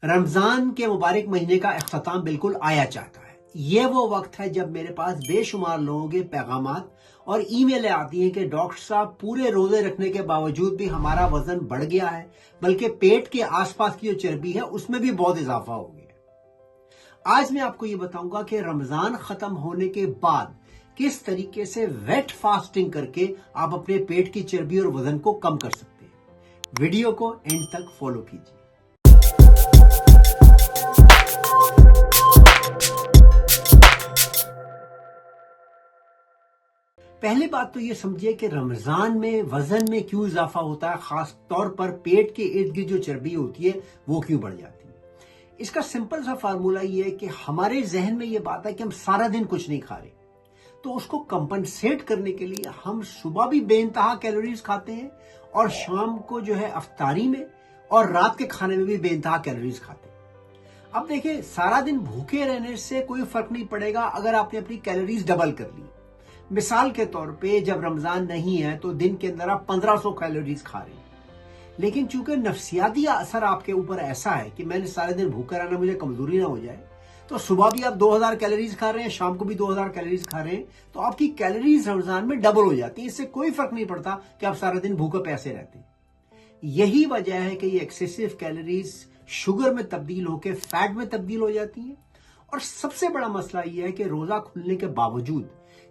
रमजान के मुबारक महीने का अख्ताम बिल्कुल आया चाहता है। ये वो वक्त है जब मेरे पास बेशुमार लोगों के पैगामात और ईमेलें आती हैं कि डॉक्टर साहब पूरे रोजे रखने के बावजूद भी हमारा वजन बढ़ गया है, बल्कि पेट के आसपास की जो चर्बी है उसमें भी बहुत इजाफा हो गया। आज मैं आपको ये बताऊंगा कि रमजान खत्म होने के बाद किस तरीके से वेट फास्टिंग करके आप अपने पेट की चर्बी और वजन को कम कर सकते हैं। वीडियो को एंड तक फॉलो कीजिए। पहली बात तो ये समझिए कि रमजान में वजन में क्यों इजाफा होता है, खास तौर पर पेट के इर्द गिर्द जो चर्बी होती है वो क्यों बढ़ जाती है। इसका सिंपल सा फार्मूला ये है कि हमारे जहन में ये बात है कि हम सारा दिन कुछ नहीं खा रहे, तो उसको कंपनसेट करने के लिए हम सुबह भी बेइंतहा कैलोरीज खाते हैं और शाम को जो है अफ्तारी में और रात के खाने में भी बेइंतहा कैलोरीज खाते हैं। अब देखिए, सारा दिन भूखे रहने से कोई फर्क नहीं पड़ेगा अगर आपने अपनी कैलोरीज डबल कर ली। मिसाल के तौर पे जब रमजान नहीं है तो दिन के अंदर आप 1500 कैलोरीज खा रहे हैं, लेकिन चूंकि नफ्सियाती असर आपके ऊपर ऐसा है कि मैंने सारे दिन भूखा रहना, मुझे कमजोरी ना हो जाए, तो सुबह भी आप 2000 कैलोरीज खा रहे हैं, शाम को भी 2000 कैलोरीज खा रहे हैं, तो आपकी कैलोरीज रमजान में डबल हो जाती है। इससे कोई फर्क नहीं पड़ता कि आप सारा दिन भूखे प्यासे रहते हैं। यही वजह है कि ये एक्सेसिव कैलोरीज शुगर में तब्दील होकर फैट में तब्दील हो जाती है। और सबसे बड़ा मसला यह है कि रोजा खुलने के बावजूद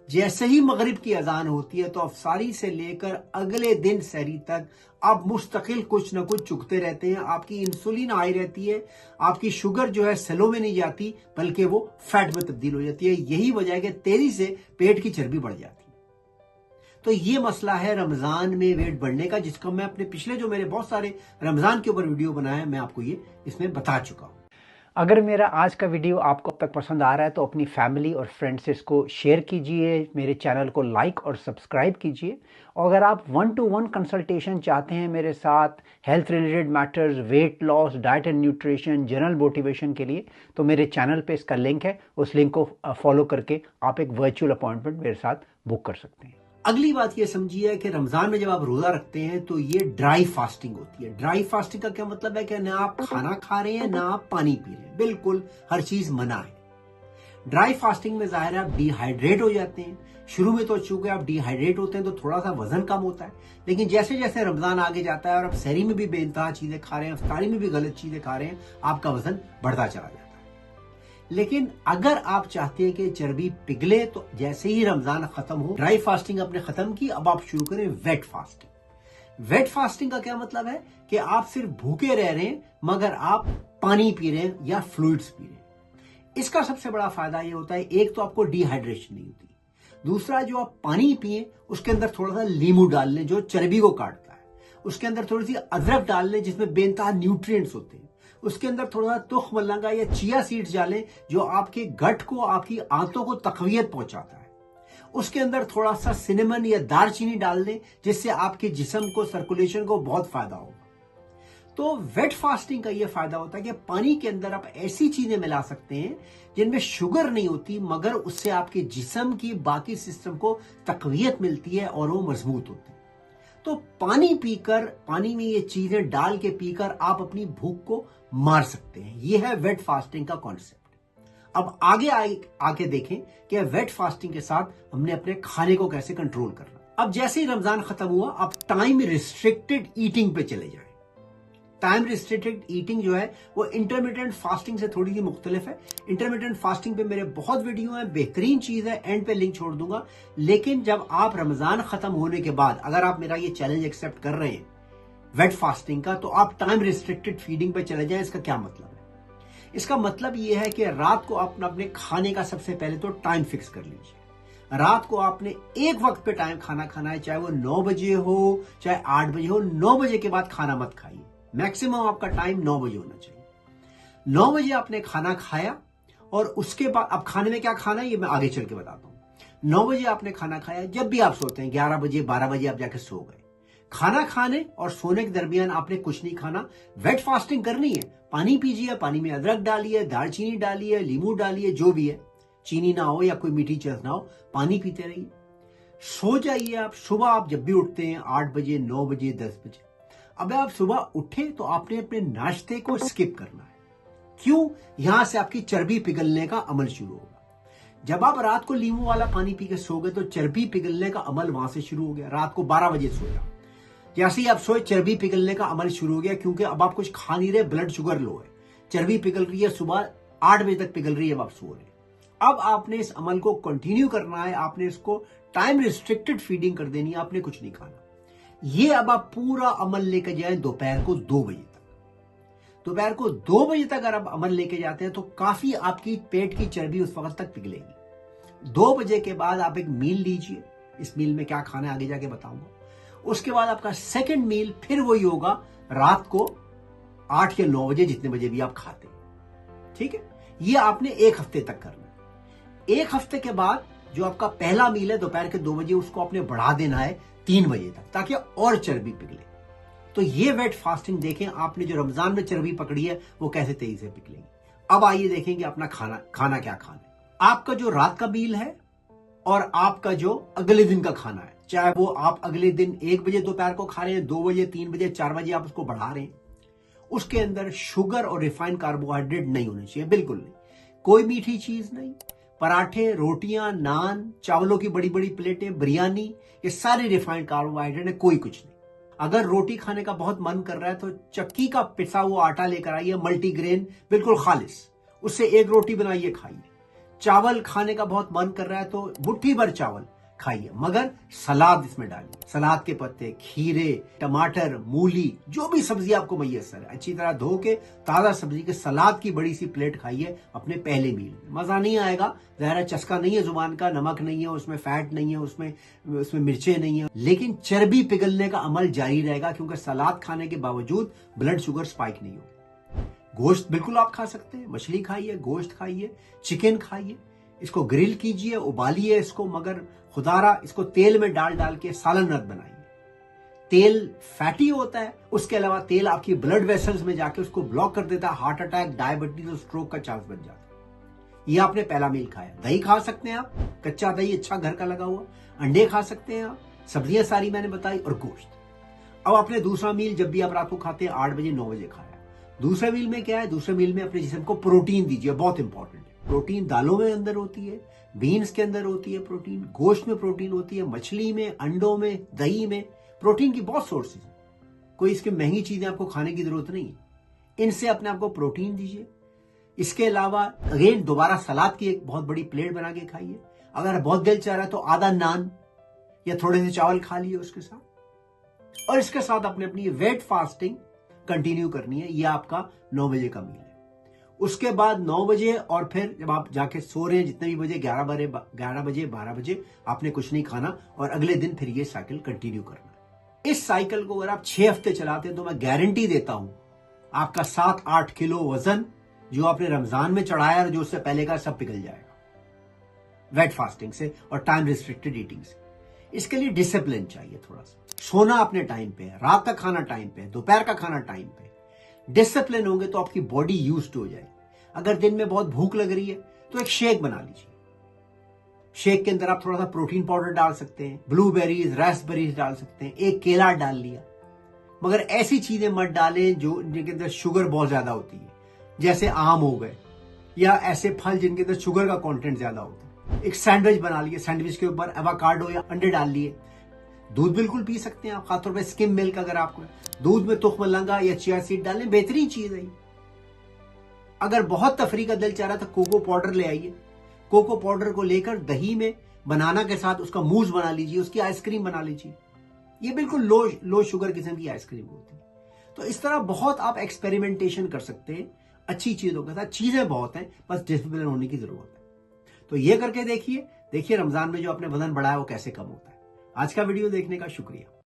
जैसे ही मगरिब की अजान होती है तो अफसारी से लेकर अगले दिन सहरी तक आप मुस्तकिल कुछ न कुछ चुगते रहते हैं। आपकी इंसुलिन हाई रहती है, आपकी शुगर जो है सेलों में नहीं जाती बल्कि वो फैट में तब्दील हो जाती है। यही वजह है कि तेजी से पेट की चर्बी बढ़ जाती है। तो ये मसला है रमजान में वेट बढ़ने का, जिसका मैं अपने पिछले जो मेरे बहुत सारे रमजान के ऊपर वीडियो बनाए मैं आपको ये इसमें बता चुका हूं। अगर मेरा आज का वीडियो आपको अब तक पसंद आ रहा है तो अपनी फैमिली और फ्रेंड्स से इसको शेयर कीजिए, मेरे चैनल को लाइक और सब्सक्राइब कीजिए। और अगर आप 1-to-1 कंसल्टेशन चाहते हैं मेरे साथ health related matters, weight loss, diet and nutrition, general motivation के लिए, तो मेरे चैनल पे इसका लिंक है। उस लिंक को फॉलो करके आप एक वर्चुअल अपॉइंटमेंट मेरे साथ बुक कर सकते हैं। अगली बात ये समझिए कि रमजान में जब आप रोजा रखते हैं तो ये ड्राई फास्टिंग होती है। ड्राई फास्टिंग का क्या मतलब है कि ना आप खाना खा रहे हैं ना आप पानी पी रहे हैं, बिल्कुल हर चीज मना है। ड्राई फास्टिंग में जाहिर है आप डिहाइड्रेट हो जाते हैं। शुरू में तो चूंकि आप डिहाइड्रेट होते हैं तो थोड़ा सा वजन कम होता है, लेकिन जैसे जैसे रमजान आगे जाता है और आप सहरी में भी बेइंतहा चीजें खा रहे हैं, अफ्तारी में भी गलत चीजें खा रहे हैं, आपका वजन बढ़ता चला जाता है। लेकिन अगर आप चाहते हैं कि चर्बी पिघले तो जैसे ही रमजान खत्म हो, ड्राई फास्टिंग आपने खत्म की, अब आप शुरू करें वेट फास्टिंग। वेट फास्टिंग का क्या मतलब है कि आप सिर्फ भूखे रह रहे हैं मगर आप पानी पी रहे हैं या फ्लूइड्स पी रहे हैं। इसका सबसे बड़ा फायदा ये होता है, एक तो आपको डिहाइड्रेशन नहीं होती, दूसरा जो आप पानी पिए उसके अंदर थोड़ा सा नींबू डाल लें जो चर्बी को काटता है, उसके अंदर थोड़ी सी अदरक डाल लें जिसमें बेनतहा न्यूट्रिएंट्स होते हैं, उसके अंदर थोड़ा सा तुख मलंगा या चिया सीड्स डालें जो आपके गट को, आपकी आंतों को तकवियत पहुंचाता है, उसके अंदर थोड़ा सा सिनेमन या दालचीनी डाल दें जिससे आपके जिस्म को, सर्कुलेशन को बहुत फायदा होगा। तो वेट फास्टिंग का यह फायदा होता है कि पानी के अंदर आप ऐसी चीजें मिला सकते हैं जिनमें शुगर नहीं होती मगर उससे आपके जिस्म की बाकी सिस्टम को तकवियत मिलती है और वो मजबूत होते हैं। तो पानी पीकर, पानी में ये चीजें डाल के पीकर आप अपनी भूख को मार सकते हैं। ये है वेट फास्टिंग का कॉन्सेप्ट। अब आगे आके देखें कि वेट फास्टिंग के साथ हमने अपने खाने को कैसे कंट्रोल करना। अब जैसे ही रमजान खत्म हुआ आप टाइम रिस्ट्रिक्टेड ईटिंग पे चले जाएं। टाइम रिस्ट्रिक्टेड ईटिंग जो है वो इंटरमिटेंट फास्टिंग से थोड़ी सी मुख्तलिफ है। इंटरमिटेंट फास्टिंग पे मेरे बहुत वीडियो हैं, बेहतरीन चीज है, एंड पे लिंक छोड़ दूंगा। लेकिन जब आप रमजान खत्म होने के बाद अगर आप मेरा ये चैलेंज एक्सेप्ट कर रहे हैं वेट फास्टिंग का, तो आप टाइम रिस्ट्रिक्टेड फीडिंग पे चले जाएं। इसका क्या मतलब है? इसका मतलब ये है कि रात को आप अपने खाने का सबसे पहले तो टाइम फिक्स कर लीजिए। रात को आपने एक वक्त पे टाइम खाना खाना है, चाहे वो 9 बजे हो चाहे 8 बजे हो। 9 बजे के बाद खाना मत खाइए, मैक्सिमम आपका टाइम 9 बजे होना चाहिए। 9 बजे आपने खाना खाया और उसके बाद अब खाने में क्या खाना है ये मैं आगे चल के बताता हूं। 9 बजे आपने खाना खाया, जब भी आप सोते हैं 11 बजे 12 बजे आप जाके सो गए। खाना खाने और सोने के दरमियान आपने कुछ नहीं खाना। वेट फास्टिंग करनी है, पानी पीजिए, पानी में अदरक डालिए, दालचीनी डालिए, लींबू डालिए, जो भी है, चीनी ना हो या कोई मीठी चीज ना हो, पानी पीते रहिए, सो जाइए। आप सुबह आप जब भी उठते हैं 8 बजे, 9 बजे, 10 बजे, अब आप सुबह उठे तो आपने अपने नाश्ते को स्किप करना है। क्यों? यहां से आपकी चर्बी पिघलने का अमल शुरू होगा। जब आप रात को नींबू वाला पानी पी के सो गए तो चर्बी पिघलने का अमल वहां से शुरू हो गया। रात को 12 बजे सोया, जैसे ही आप सोए चर्बी पिघलने का अमल शुरू हो गया, क्योंकि अब आप कुछ खा नहीं रहे, ब्लड शुगर लो है, चर्बी पिघल रही है, सुबह 8 बजे तक पिघल रही है, अब आप सो रहे हैं। अब आपने इस अमल को कंटिन्यू करना है, आपने इसको टाइम रिस्ट्रिक्टेड फीडिंग कर देनी है, आपने कुछ नहीं खाना। ये अब आप पूरा अमल लेकर जाए दोपहर को 2 बजे तक। दोपहर को 2 बजे तक अगर आप अमल लेके जाते हैं तो काफी आपकी पेट की चर्बी उस वक्त तक पिघलेगी। 2 बजे के बाद आप एक मील लीजिए, इस मील में क्या खाना है आगे जाके बताऊंगा। उसके बाद आपका सेकंड मील फिर वही होगा रात को 8 या 9 बजे, जितने बजे भी आप खाते हैं, ठीक है। ये आपने 1 हफ्ते तक करना है। 1 हफ्ते के बाद जो आपका पहला मील है दोपहर के 2 बजे, उसको आपने बढ़ा देना है 3 बजे तक, ताकि और चर्बी पिघले। तो ये वेट फास्टिंग देखें, आपने जो रमजान में चर्बी पकड़ी है वो कैसे तेजी से पिघलेगी। अब आइए देखेंगे अपना खाना क्या खाना है। आपका जो रात का मील है और आपका जो अगले दिन का खाना है, चाहे वो आप अगले दिन 1 बजे दोपहर को खा रहे हैं, 2 बजे, 3 बजे, 4 बजे आप उसको बढ़ा रहे हैं, उसके अंदर शुगर और रिफाइंड कार्बोहाइड्रेट नहीं होने चाहिए, बिल्कुल नहीं। कोई मीठी चीज नहीं, पराठे, रोटियां, नान, चावलों की बड़ी बड़ी प्लेटें, बिरयानी, ये सारे रिफाइंड कार्बोहाइड्रेट है, कोई कुछ नहीं। अगर रोटी खाने का बहुत मन कर रहा है तो चक्की का पिसा हुआ आटा लेकर आइए, मल्टीग्रेन, बिल्कुल खालिस, उससे 1 रोटी बनाइए, खाइए। चावल खाने का बहुत मन कर रहा है तो मुट्ठी भर चावल खाइए, मगर सलाद इसमें डालिए, सलाद के पत्ते, खीरे, टमाटर, मूली, जो भी सब्जी आपको मैसर है, अच्छी तरह धो के ताजा सब्जी के सलाद की बड़ी सी प्लेट खाइए अपने पहले मील में। मजा नहीं आएगा, जहरा चस्का नहीं है जुबान का, नमक नहीं है उसमें, फैट नहीं है उसमें मिर्चें नहीं है, लेकिन चर्बी पिघलने का अमल जारी रहेगा, क्योंकि सलाद खाने के बावजूद ब्लड शुगर स्पाइक नहीं होगा। गोश्त बिल्कुल आप खा सकते हैं, मछली खाइए, गोश्त खाइए, चिकन खाइए, इसको ग्रिल कीजिए, उबालिए इसको, मगर खुदारा इसको तेल में डाल के सालन रत बनाइए। तेल फैटी होता है, उसके अलावा तेल आपकी ब्लड वेसल्स में जाके उसको ब्लॉक कर देता है, हार्ट अटैक, डायबिटीज और स्ट्रोक का चांस बन जाता है। ये आपने पहला मील खाया। दही खा सकते हैं आप, कच्चा दही अच्छा घर का लगा हुआ, अंडे खा सकते हैं आप, सब्जियां सारी मैंने बताई, और गोश्त। अब आपने दूसरा मील जब भी आप रात को खाते हैं 8 बजे 9 बजे खाया। दूसरे मील में क्या है? दूसरे मील में अपने जिस्म को प्रोटीन दीजिए, बहुत इंपॉर्टेंट है। प्रोटीन दालों में अंदर होती है, बीन्स के अंदर होती है प्रोटीन, गोश्त में प्रोटीन होती है, मछली में, अंडों में, दही में, प्रोटीन की बहुत सोर्सेज हैं। कोई इसकी महंगी चीजें आपको खाने की जरूरत नहीं है, इनसे अपने आप को प्रोटीन दीजिए। इसके अलावा अगेन दोबारा सलाद की एक बहुत बड़ी प्लेट बना के खाइए। अगर बहुत दिल चाह रहा है तो आधा नान या थोड़े से चावल खा लिए उसके साथ, और इसके साथ अपने अपनी वेट फास्टिंग कंटिन्यू करनी है। ये आपका 9 बजे का मील है। उसके बाद 9 बजे और फिर जब आप जाके सो रहे हैं जितने भी बजे, 11 बजे 12 बजे, आपने कुछ नहीं खाना, और अगले दिन फिर ये साइकिल कंटिन्यू करना है। इस साइकिल को अगर आप 6 हफ्ते चलाते हैं तो मैं गारंटी देता हूं आपका 7-8 किलो वजन जो आपने रमजान में चढ़ाया और जो उससे पहले का सब पिघल जाएगा वेट फास्टिंग से और टाइम रिस्ट्रिक्टेड ईटिंग से। इसके लिए डिसिप्लिन चाहिए थोड़ा सा। सोना अपने टाइम पे है, रात का खाना टाइम पे है, दोपहर का खाना टाइम पे है। डिसिप्लिन होंगे तो आपकी बॉडी यूज्ड हो जाएगी। अगर दिन में बहुत भूख लग रही है तो एक शेक बना लीजिए। शेक के अंदर आप थोड़ा सा प्रोटीन पाउडर डाल सकते हैं, ब्लूबेरीज, रास्पबेरीज डाल सकते हैं, एक केला डाल लिया, मगर ऐसी चीजें मत डालें जो जिनके अंदर शुगर बहुत ज्यादा होती है, जैसे आम हो गए या ऐसे फल जिनके अंदर शुगर का कंटेंट ज्यादा होता है। एक सैंडविच बना लिए, सैंडविच के ऊपर एवोकाडो या अंडे डाल लिए। दूध बिल्कुल पी सकते हैं आप, खासतौर पर स्किम मिल्क। अगर आपको दूध में तुख्म लंगा या चिया सीड डालें, बेहतरीन चीज है। अगर बहुत तफरी का दिल चाह रहा है तो कोको पाउडर ले आइए। कोको पाउडर को लेकर दही में बनाना के साथ उसका मूस बना लीजिए, उसकी आइसक्रीम बना लीजिए। ये बिल्कुल लो शुगर किस्म की आइसक्रीम होती है। तो इस तरह बहुत आप एक्सपेरिमेंटेशन कर सकते हैं अच्छी चीजों के साथ। चीजें बहुत हैं, बस डिसिप्लिन होने की जरूरत है। तो ये करके देखिए रमजान में जो अपने वजन बढ़ाया वो कैसे कम होता है। आज का वीडियो देखने का शुक्रिया।